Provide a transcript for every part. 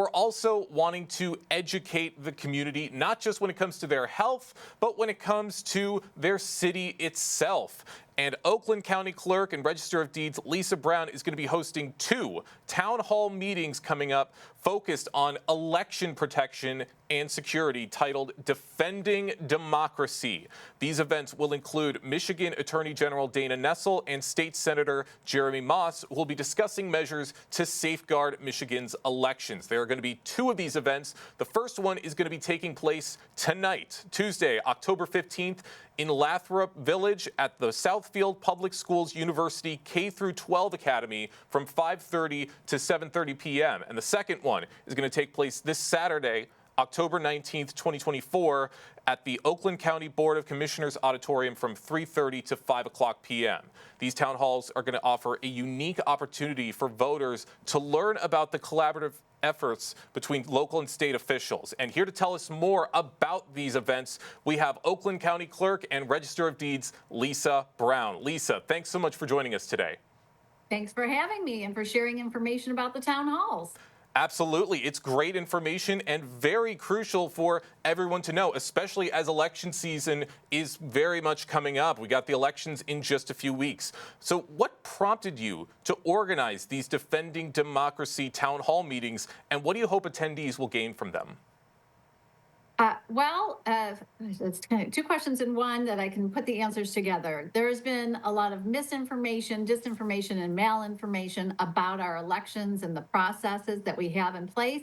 we're also wanting to educate the community, not just when it comes to their health, but when it comes to their city itself. And Oakland County Clerk and Register of Deeds Lisa Brown is going to be hosting 2 town hall meetings coming up focused on election protection and security, titled Defending Democracy. These events will include Michigan Attorney General Dana Nessel and State Senator Jeremy Moss, who will be discussing measures to safeguard Michigan's elections. There are going to be 2 of these events. The first one is going to be taking place tonight, Tuesday, October 15th, in Lathrop Village at the Southfield Public Schools University K-12 Academy from 5:30 to 7:30 p.m. And the second one is going to take place this Saturday, October 19th, 2024, at the Oakland County Board of Commissioners Auditorium from 3:30 to 5 o'clock p.m. These town halls are going to offer a unique opportunity for voters to learn about the collaborative efforts between local and state officials. And here to tell us more about these events, we have Oakland County Clerk and Register of Deeds Lisa Brown. Lisa, thanks so much for joining us today. Thanks for having me and for sharing information about the town halls. Absolutely. It's great information and very crucial for everyone to know, especially as election season is very much coming up. We got the elections in just a few weeks. So what prompted you to organize these Defending Democracy town hall meetings, and what do you hope attendees will gain from them? It's kind of 2 questions in one that I can put the answers together. There's been a lot of misinformation, disinformation, and malinformation about our elections and the processes that we have in place.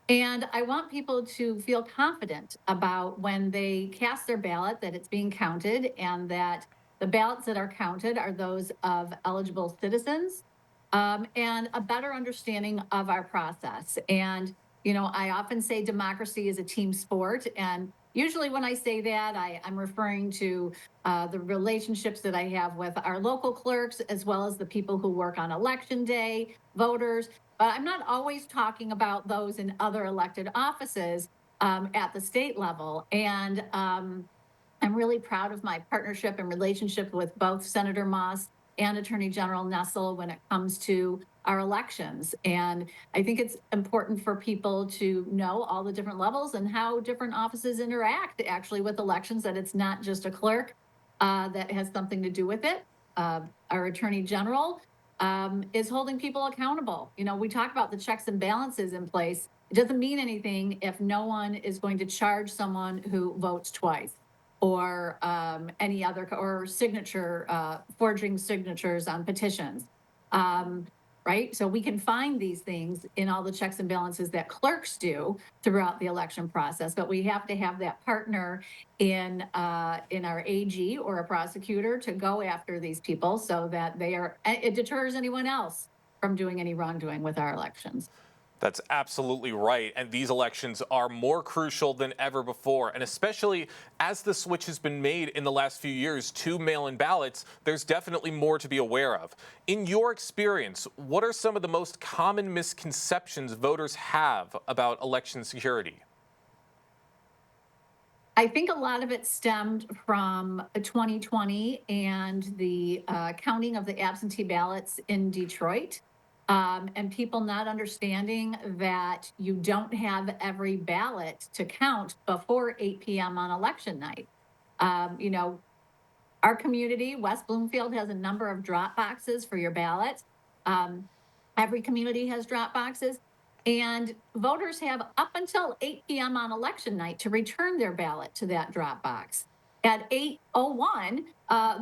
And I want people to feel confident about when they cast their ballot that it's being counted and that the ballots that are counted are those of eligible citizens, and a better understanding of our process. And I often say democracy is a team sport. And usually when I say that, I'm referring to the relationships that I have with our local clerks, as well as the people who work on election day, voters. But I'm not always talking about those in other elected offices at the state level. And I'm really proud of my partnership and relationship with both Senator Moss and Attorney General Nessel when it comes to our elections. And I think it's important for people to know all the different levels and how different offices interact actually with elections, that it's not just a clerk that has something to do with it. Our Attorney General is holding people accountable. We talk about the checks and balances in place. It doesn't mean anything if no one is going to charge someone who votes twice, or any other, or forging signatures on petitions. Right? So we can find these things in all the checks and balances that clerks do throughout the election process, but we have to have that partner in our AG or a prosecutor to go after these people so that it deters anyone else from doing any wrongdoing with our elections. That's absolutely right. And these elections are more crucial than ever before. And especially as the switch has been made in the last few years to mail-in ballots, there's definitely more to be aware of. In your experience, what are some of the most common misconceptions voters have about election security? I think a lot of it stemmed from 2020 and the counting of the absentee ballots in Detroit. And people not understanding that you don't have every ballot to count before 8 p.m. on election night. Our community, West Bloomfield, has a number of drop boxes for your ballots. Every community has drop boxes. And voters have up until 8 p.m. on election night to return their ballot to that drop box. At 8:01,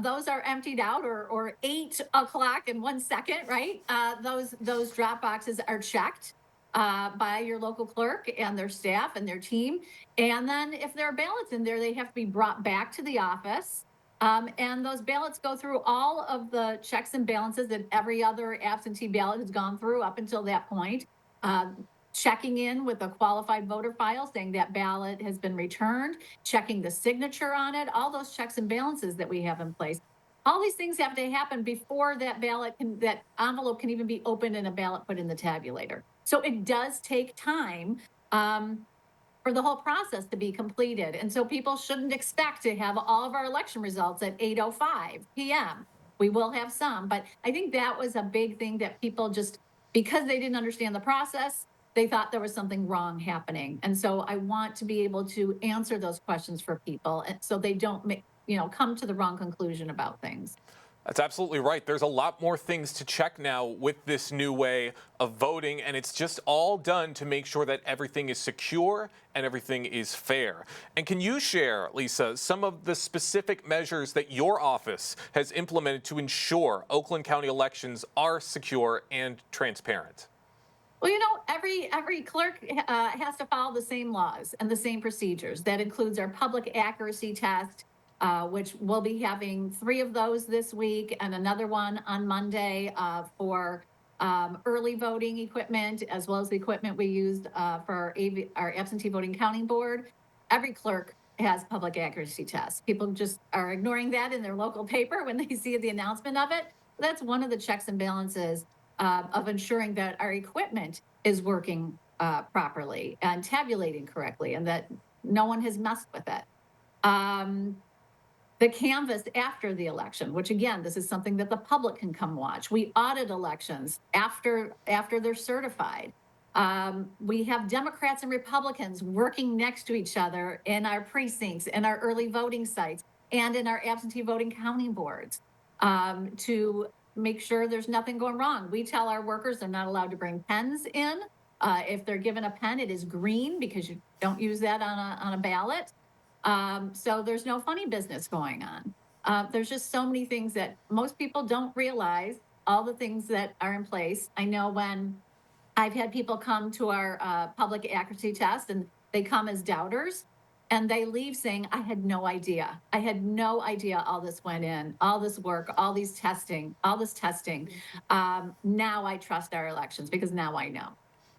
those are emptied out, or 8 o'clock and 1 second, right? Those drop boxes are checked by your local clerk and their staff and their team. And then if there are ballots in there, they have to be brought back to the office. And those ballots go through all of the checks and balances that every other absentee ballot has gone through up until that point. Checking in with a qualified voter file saying that ballot has been returned, checking the signature on it, all those checks and balances that we have in place. All these things have to happen before that envelope can even be opened and a ballot put in the tabulator. So it does take time for the whole process to be completed. And so people shouldn't expect to have all of our election results at 8:05 p.m. We will have some, but I think that was a big thing that people just, because they didn't understand the process, they thought there was something wrong happening. And so I want to be able to answer those questions for people, and so they don't make, come to the wrong conclusion about things. That's absolutely right. There's a lot more things to check now with this new way of voting, and it's just all done to make sure that everything is secure and everything is fair. And can you share, Lisa, some of the specific measures that your office has implemented to ensure Oakland County elections are secure and transparent? Well, every clerk has to follow the same laws and the same procedures. That includes our public accuracy test, which we'll be having 3 of those this week, and another one on Monday for early voting equipment, as well as the equipment we used for our absentee voting counting board. Every clerk has public accuracy tests. People just are ignoring that in their local paper when they see the announcement of it. That's one of the checks and balances of ensuring that our equipment is working properly and tabulating correctly, and that no one has messed with it. Um, the canvas after the election, which again, this is something that the public can come watch. We audit elections after they're certified. We have Democrats and Republicans working next to each other in our precincts, in our early voting sites, and in our absentee voting counting boards to make sure there's nothing going wrong. We tell our workers they're not allowed to bring pens in. If they're given a pen, it is green because you don't use that on a ballot. So there's no funny business going on. There's just so many things that most people don't realize, all the things that are in place. I know when I've had people come to our public accuracy test and they come as doubters and they leave saying, I had no idea. I had no idea all this went in, all this work, all this testing. Now I trust our elections because now I know.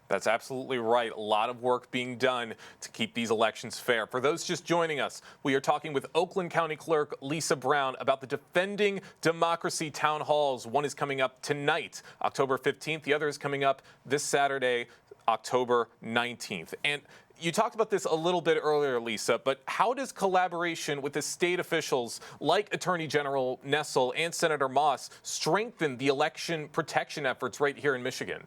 That's absolutely right. A lot of work being done to keep these elections fair. For those just joining us, we are talking with Oakland County Clerk Lisa Brown about the Defending Democracy town halls. One is coming up tonight, October 15th. The other is coming up this Saturday, October 19th. And you talked about this a little bit earlier, Lisa, but how does collaboration with the state officials like Attorney General Nessel and Senator Moss strengthen the election protection efforts right here in Michigan?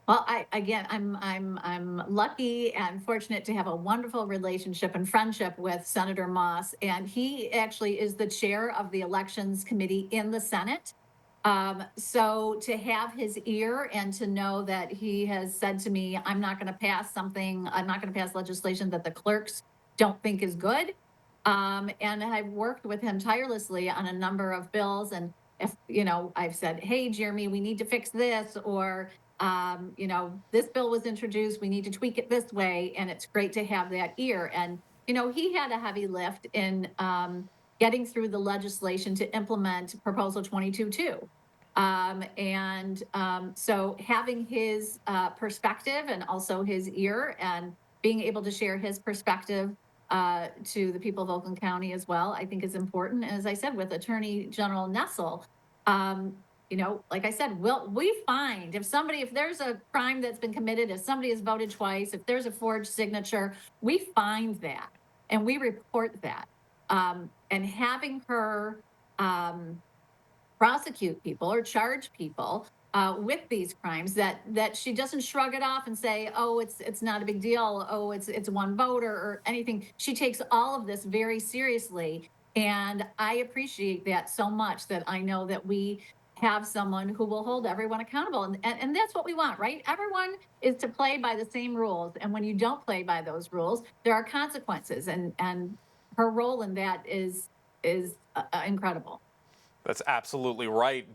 Well, I'm lucky and fortunate to have a wonderful relationship and friendship with Senator Moss, and he actually is the chair of the Elections Committee in the Senate. So to have his ear and to know that he has said to me, I'm not going to pass something, I'm not going to pass legislation that the clerks don't think is good. And I've worked with him tirelessly on a number of bills. And if, I've said, hey, Jeremy, we need to fix this, or this bill was introduced, we need to tweak it this way. And it's great to have that ear. And, he had a heavy lift in getting through the legislation to implement Proposal 22-2. So having his perspective and also his ear and being able to share his perspective to the people of Oakland County as well, I think is important. And as I said, with Attorney General Nessel, like I said, we find if there's a crime that's been committed, if somebody has voted twice, if there's a forged signature, we find that and we report that. And having her prosecute people or charge people with these crimes, that she doesn't shrug it off and say, oh, it's not a big deal, oh, it's one voter or anything. She takes all of this very seriously, and I appreciate that so much, that I know that we have someone who will hold everyone accountable, and that's what we want, right? Everyone is to play by the same rules, and when you don't play by those rules, there are consequences, and her role in that is incredible. That's absolutely right.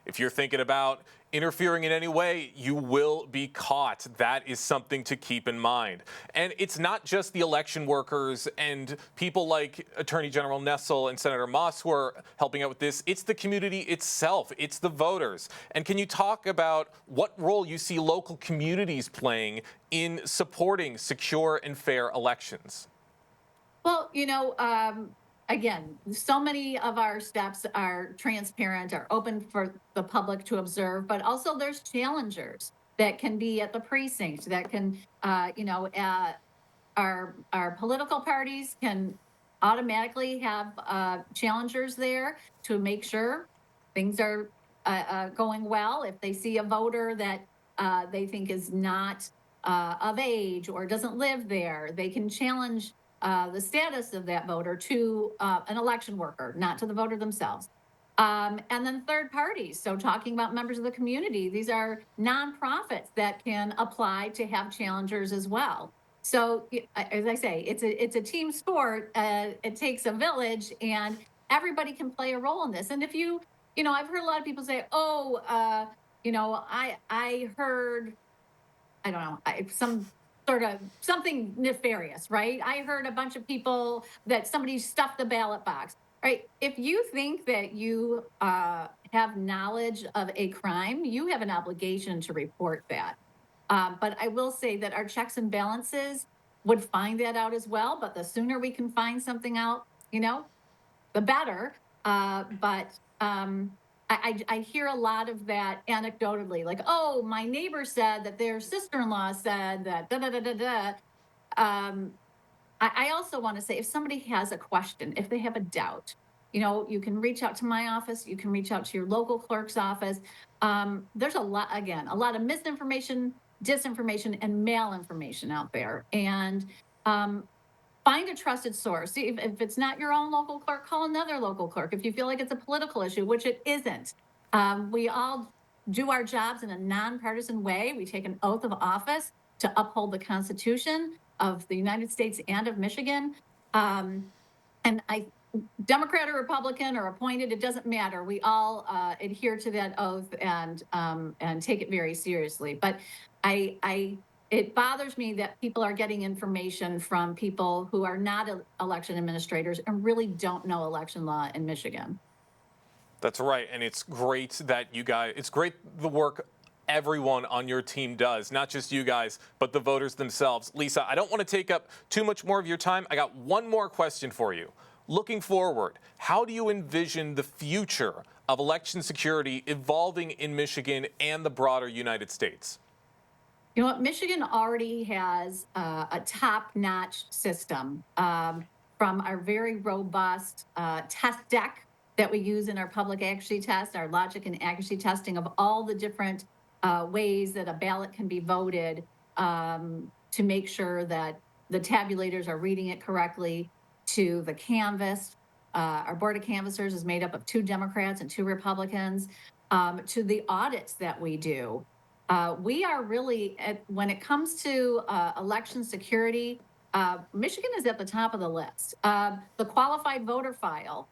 If you're thinking about interfering in any way, you will be caught. That is something to keep in mind. And it's not just the election workers and people like Attorney General Nessel and Senator Moss who are helping out with this. It's the community itself. It's the voters. And can you talk about what role you see local communities playing in supporting secure and fair elections? Well, again, so many of our steps are transparent, are open for the public to observe, but also there's challengers that can be at the precinct, that can, our political parties can automatically have challengers there to make sure things are going well. If they see a voter that they think is not of age or doesn't live there, they can challenge the status of that voter to an election worker, not to the voter themselves. And then third parties. So talking about members of the community, these are nonprofits that can apply to have challengers as well. So as I say, it's a team sport. It takes a village, and everybody can play a role in this. And if I've heard a lot of people say, "Oh, I heard, I don't know, some sort of something nefarious, right? I heard a bunch of people that somebody stuffed the ballot box." Right. If you think that you have knowledge of a crime, you have an obligation to report that. But I will say that our checks and balances would find that out as well. But the sooner we can find something out, the better. But I hear a lot of that anecdotally, like, oh, my neighbor said that their sister-in-law said that da da da da da. Um, I also want to say, if somebody has a question, if they have a doubt, you can reach out to my office, you can reach out to your local clerk's office. There's a lot of misinformation, disinformation, and malinformation out there. And um, find a trusted source. See, if it's not your own local clerk, call another local clerk. If you feel like it's a political issue, which it isn't, we all do our jobs in a nonpartisan way. We take an oath of office to uphold the Constitution of the United States and of Michigan. And I Democrat or Republican or appointed, it doesn't matter. We all adhere to that oath and take it very seriously. But it bothers me that people are getting information from people who are not election administrators and really don't know election law in Michigan. That's right. And it's great that it's great the work everyone on your team does, not just you guys, but the voters themselves. Lisa, I don't want to take up too much more of your time. I got one more question for you. Looking forward, how do you envision the future of election security evolving in Michigan and the broader United States? You know what? Michigan already has a top-notch system, from our very robust test deck that we use in our public accuracy test, our logic and accuracy testing of all the different ways that a ballot can be voted, to make sure that the tabulators are reading it correctly, to the canvas. Our board of canvassers is made up of 2 Democrats and 2 Republicans, to the audits that we do. We are really, when it comes to election security, Michigan is at the top of the list. The qualified voter file,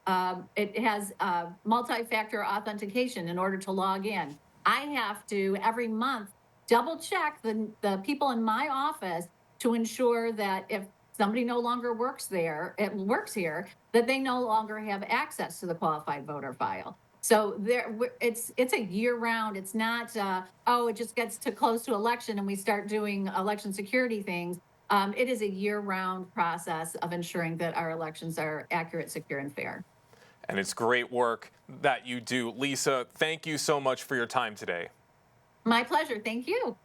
it has multi-factor authentication in order to log in. I have to every month double check the people in my office to ensure that if somebody no longer works here, that they no longer have access to the qualified voter file. So it's a year round. It's not it just gets too close to election and we start doing election security things. It is a year round process of ensuring that our elections are accurate, secure, and fair. And it's great work that you do. Lisa, thank you so much for your time today. My pleasure. Thank you.